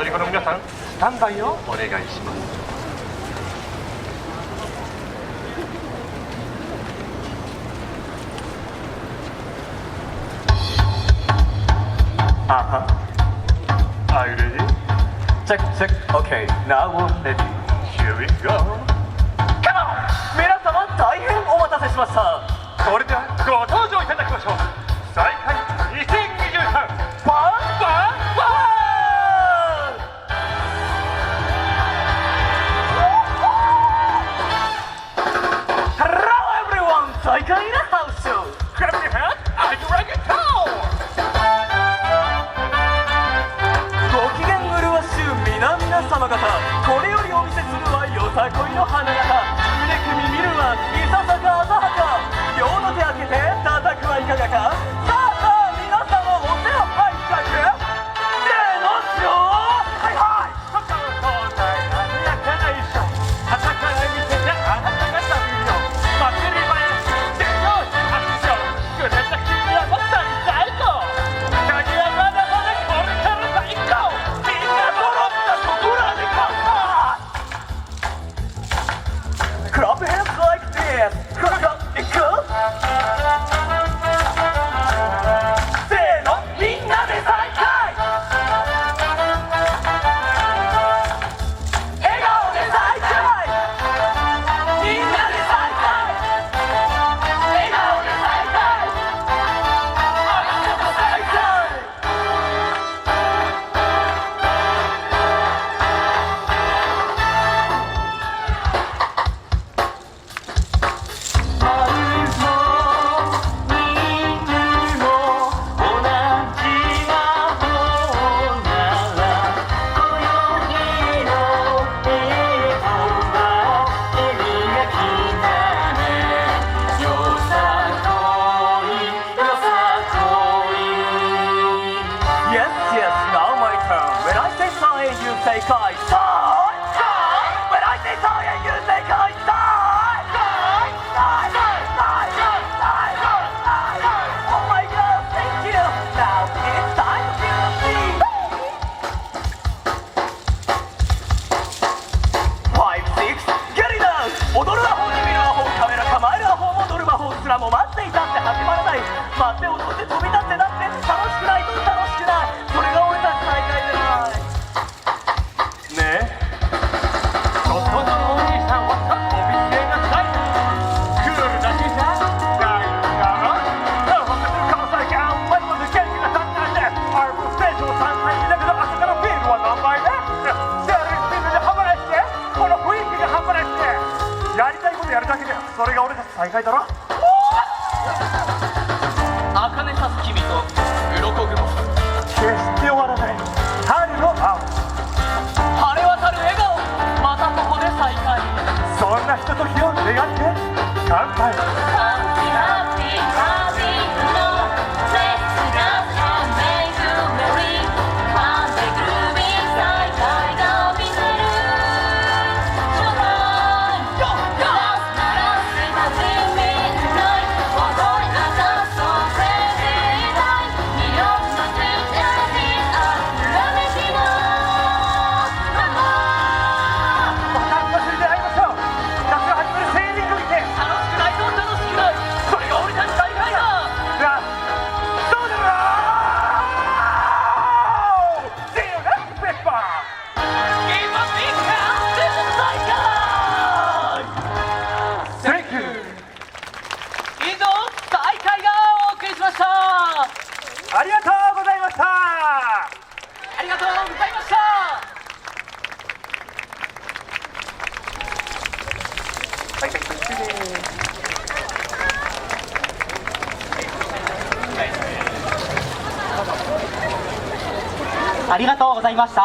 乗り子の皆さん、スタンバイをお願いします。Are you ready? Check, check. Okay, now we're ready. Here we go. Come on! 皆様大変お待たせしました。それではご登場いただきましょう。再開2023バンバンバン。Hello everyone! 再開のハウス。Clap your hands. Are you ready to go? ご機嫌うるわしゅう皆様方、これよりお見せするはよさこいの花形。腕組み見るはいささか浅はか。両の手開けて叩くはいかがか。さあ皆様お手を拝借。せーのしよう。はいはい。そこの東西華やかな衣装、朝から見せてあなたが旅を祭り林、伝統発祥、くれた君はまさに最高。鍵はまだまだこれから最高。みんな揃ったところで乾杯。 Clap your hands like this. Clap it good. せーのみんなで再会。笑顔で再会。みんなで再会。笑顔で再会。ありがとう再会。Yes, yes, now my turn. When I say sign, you say kai. Sign, sign. When I say sign, you say kai. Sign, sign, sign, sign, sign, sign, sign. Oh my God, thank you. Now it's time to see. 5, 6, get it down. 踊る魔法に見る魔法、カメラ構える魔法、踊る魔法すらも待っていたって始まらない。待って踊って飛び立ってだって楽しくないと楽しくない。それが俺たち大会じゃないねえ。外のお兄さんはお見せなさい。クールだけじゃないだろ。東北関西間まだまだ元気な3回でアルバムステージを3回見たけど朝からビールは何杯ね。セールスピンでハマらしてこの雰囲気でハマらしてやりたいことやるだけでそれが俺たち大会だろ。茜さす君と鱗雲。決して終わらない春の青。晴れ渡る笑顔。またここで再会。そんなひとときを願って乾杯。ありがとうございました。ありがとうございました。はいはいありがとうございました。